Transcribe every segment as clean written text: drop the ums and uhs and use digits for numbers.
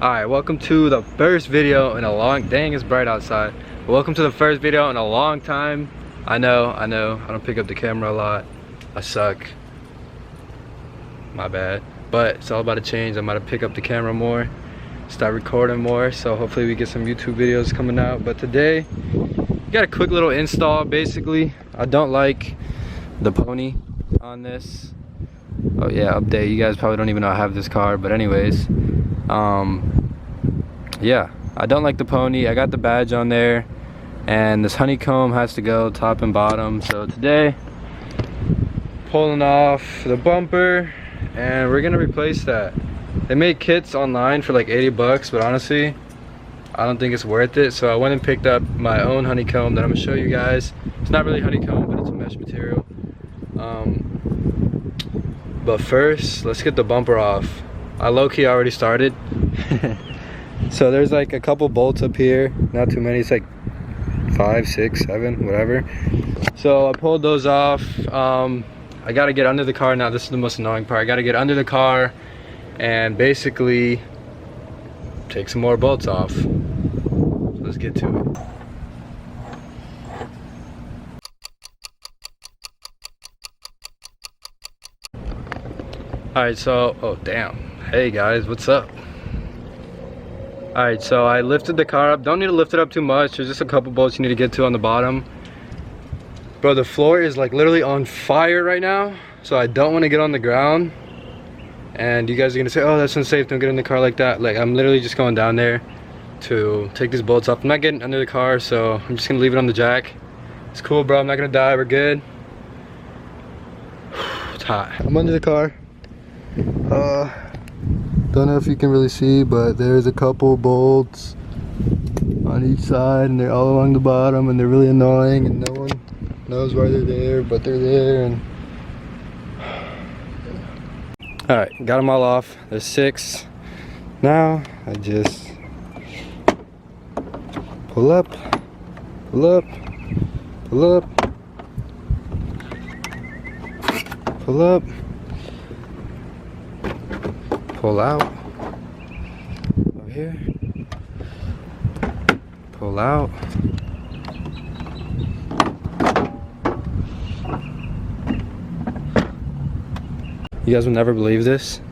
Alright, welcome to the first video in a long, dang it's bright outside. Welcome to the first video in a long time. I know, I don't pick up the camera a lot. I suck. My bad. But it's all about to change. I'm about to pick up the camera more, start recording more, so hopefully we get some YouTube videos coming out. But today, got a quick little install basically. I don't like the pony on this. Oh yeah, update. You guys probably don't even know I have this car, but anyways. Yeah, I don't like the pony. I got the badge on there, and this honeycomb has to go top and bottom. So today, pulling off the bumper, and we're gonna replace that. They made kits online for like 80 bucks, but honestly, I don't think it's worth it. So I went and picked up my own honeycomb that I'm gonna show you guys. It's not really honeycomb, but it's a mesh material. But first, let's get the bumper off. I low-key already started. So there's like a couple bolts up here, not too many. It's like 5, 6, 7, whatever. So I pulled those off. I gotta get under the car now. This is the most annoying part. I gotta get under the car and basically take some more bolts off. So let's get to it. Alright, so, oh damn. Hey guys, what's up? Alright, so I lifted the car up. Don't need to lift it up too much. There's just a couple bolts you need to get to on the bottom. Bro, the floor is like literally on fire right now. So I don't want to get on the ground. And you guys are gonna say, oh, that's unsafe, don't get in the car like that. Like, I'm literally just going down there to take these bolts off. I'm not getting under the car, so I'm just gonna leave it on the jack. It's cool, bro, I'm not gonna die, we're good. It's hot. I'm under the car. Don't know if you can really see, but there's a couple bolts on each side, and they're all along the bottom, and they're really annoying, and no one knows why they're there, but they're there. And all right, got them all off. There's 6. Now I just pull up, pull up, pull up, pull up, pull out over here, pull out, you guys will never believe this.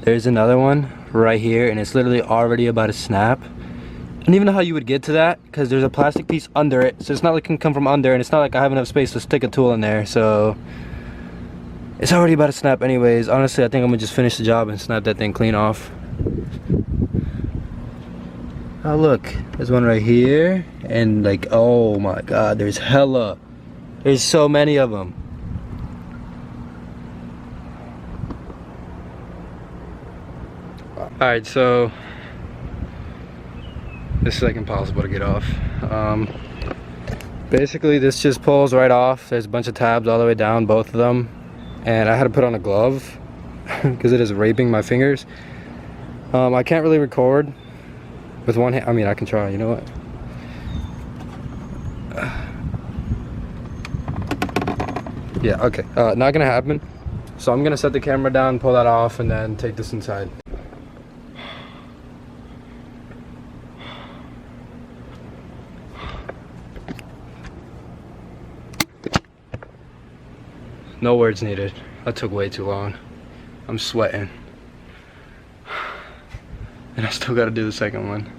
There's another one right here, and it's literally already about to snap. I don't even know how you would get to that, because there's a plastic piece under it, so it's not like it can come from under, and it's not like I have enough space to stick a tool in there, so it's already about to snap anyways. Honestly, I think I'm gonna just finish the job and snap that thing clean off. Oh look, there's one right here, and like, oh my god, there's hella. There's so many of them. Alright, so this is like impossible to get off. Basically this just pulls right off. There's a bunch of tabs all the way down, both of them. And I had to put on a glove because it is raping my fingers. I can't really record with one hand. I mean, I can try, you know what? Yeah, okay, not gonna happen. So I'm gonna set the camera down, pull that off, and then take this inside. No words needed. That took way too long. I'm sweating. And I still gotta do the second one.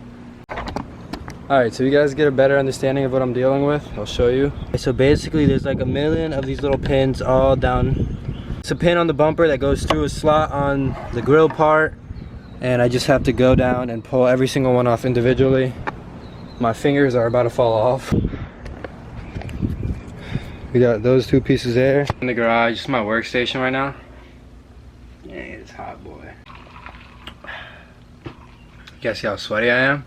Alright, so you guys get a better understanding of what I'm dealing with. I'll show you. So basically there's like a million of these little pins all down. It's a pin on the bumper that goes through a slot on the grill part. And I just have to go down and pull every single one off individually. My fingers are about to fall off. We got those 2 pieces there. In the garage, it's my workstation right now. Yeah, it's hot, boy. You guys see how sweaty I am?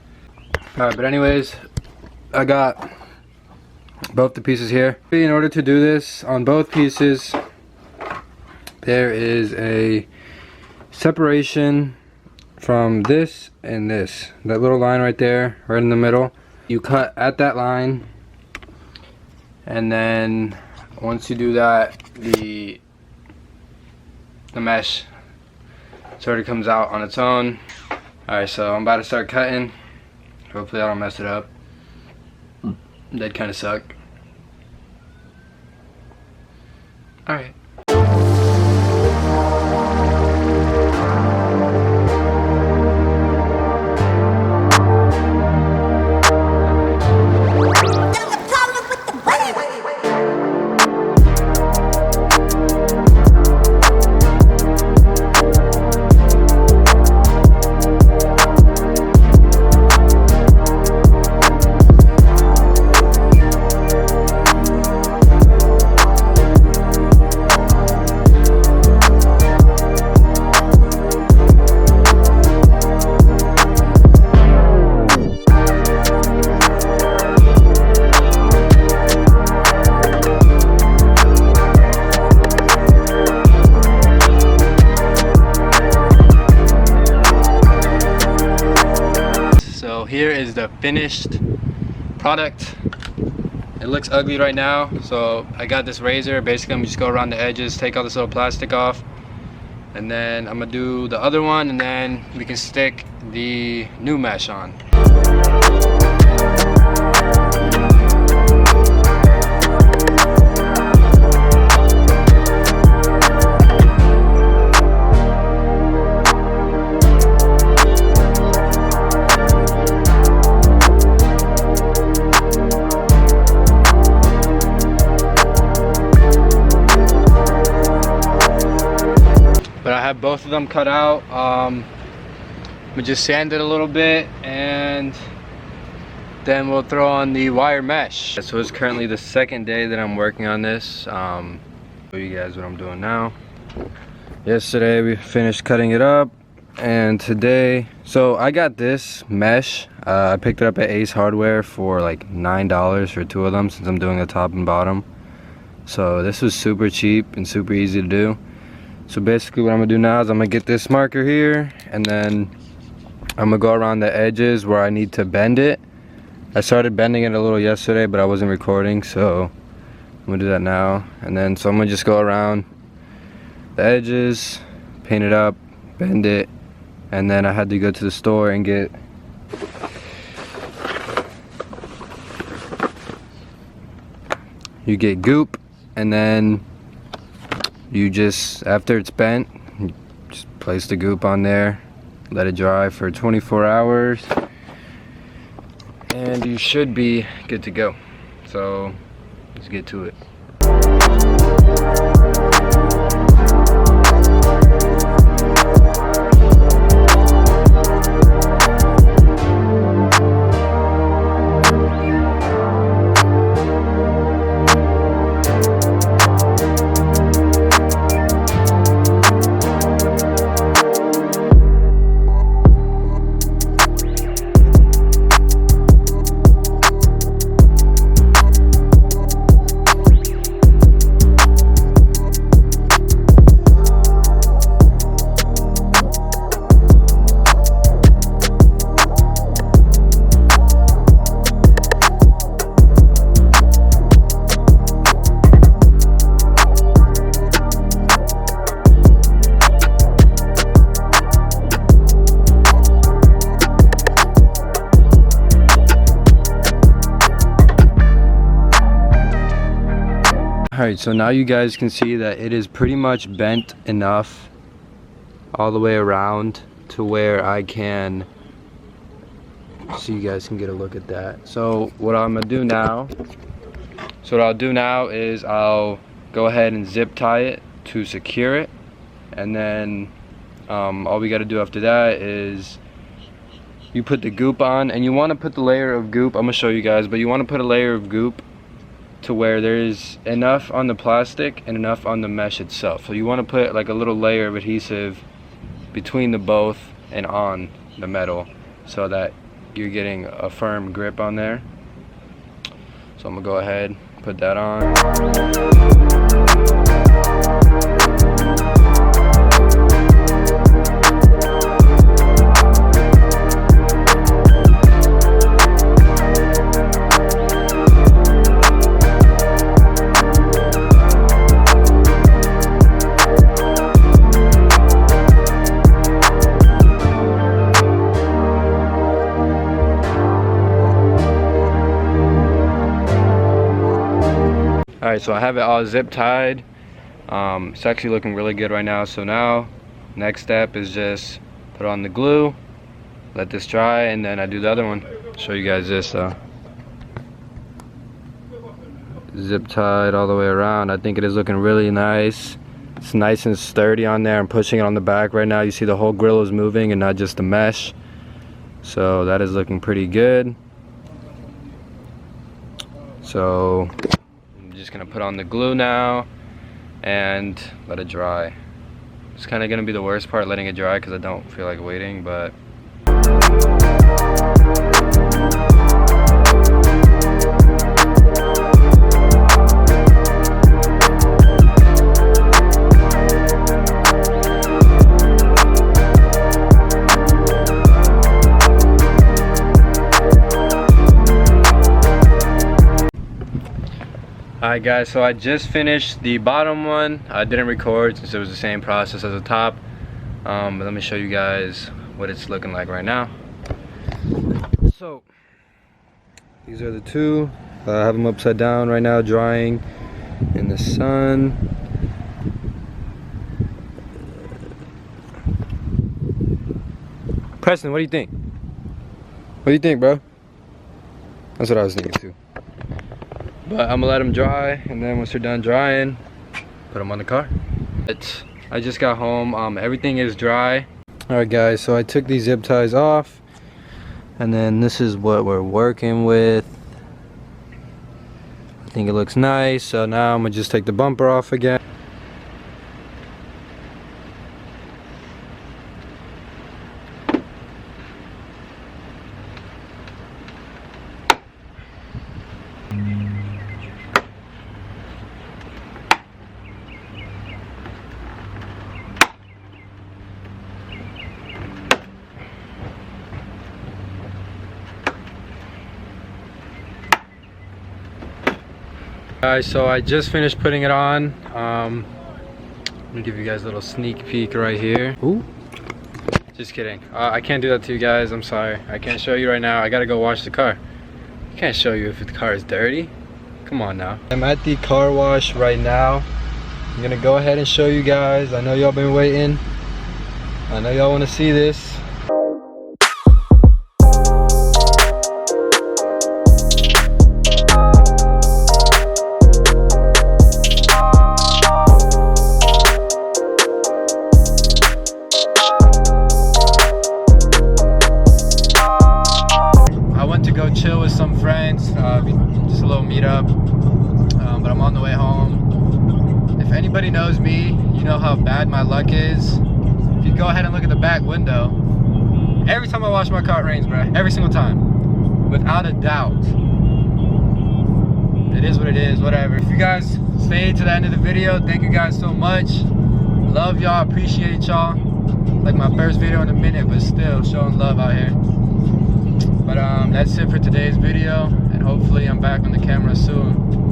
Alright, but anyways, I got both the pieces here. In order to do this, on both pieces, there is a separation from this and this. That little line right there, right in the middle. You cut at that line. And then once you do that, the mesh sort of comes out on its own. Alright, so I'm about to start cutting. Hopefully I don't mess it up. That'd kind of suck. Alright. Here is the finished product. It looks ugly right now, so I got this razor. Basically, I'm just go around the edges, take all this little plastic off, and then I'm gonna do the other one, and then we can stick the new mesh on. But I have both of them cut out. I'm gonna just sand it a little bit, and then we'll throw on the wire mesh. So it's currently the second day that I'm working on this. Show you guys what I'm doing now. Yesterday we finished cutting it up, and today, so I got this mesh. I picked it up at Ace Hardware for like $9 for two of them, since I'm doing the top and bottom. So this was super cheap and super easy to do. So basically what I'm gonna do now is I'm gonna get this marker here, and then I'm gonna go around the edges where I need to bend it. I started bending it a little yesterday, but I wasn't recording, so I'm gonna do that now. And then so I'm gonna just go around the edges, paint it up, bend it, and then I had to go to the store and get goop, and then you just, after it's bent, you just place the goop on there, let it dry for 24 hours, and you should be good to go. So let's get to it. Alright, so now you guys can see that it is pretty much bent enough all the way around to where I can, so you guys can get a look at that. So what I'm gonna do now, is I'll go ahead and zip tie it to secure it, and then all we got to do after that is you put the goop on, and you want to put the layer of goop, I'm gonna show you guys, but you want to put a layer of goop to where there's enough on the plastic and enough on the mesh itself. So you want to put like a little layer of adhesive between the both and on the metal, so that you're getting a firm grip on there. So I'm gonna go ahead, put that on. Alright, so I have it all zip tied. It's actually looking really good right now. So now next step is just put on the glue, let this dry, and then I do the other one. Show you guys this. Zip tied all the way around. I think it is looking really nice. It's nice and sturdy on there. I'm pushing it on the back right now. You see the whole grill is moving and not just the mesh. So that is looking pretty good. So I'm just gonna put on the glue now and let it dry. It's kind of gonna be the worst part, letting it dry, because I don't feel like waiting, but alright guys, so I just finished the bottom one. I didn't record since it was the same process as the top, but let me show you guys what it's looking like right now. So these are the two. I have them upside down right now, drying in the sun. Preston, what do you think? What do you think, bro? That's what I was thinking too. But I'm gonna let them dry, and then once they're done drying, put them on the car. I just got home. Everything is dry. Alright guys, so I took these zip ties off, and then this is what we're working with. I think it looks nice. So now I'm gonna just take the bumper off again. Guys, so I just finished putting it on. Let me give you guys a little sneak peek right here. Ooh. Just kidding. I can't do that to you guys. I'm sorry. I can't show you right now. I gotta go wash the car. I can't show you if the car is dirty. Come on now. I'm at the car wash right now. I'm gonna go ahead and show you guys. I know y'all been waiting. I know y'all want to see this. Chill with some friends, just a little meetup, but I'm on the way home. If anybody knows me, you know how bad my luck is. If you go ahead and look at the back window, every time I wash my car it rains, bro. Every single time, without a doubt. It is what it is, whatever. If you guys stayed to the end of the video, thank you guys so much. Love y'all, appreciate y'all. Like my first video in a minute, but still showing love out here. But that's it for today's video, and hopefully I'm back on the camera soon.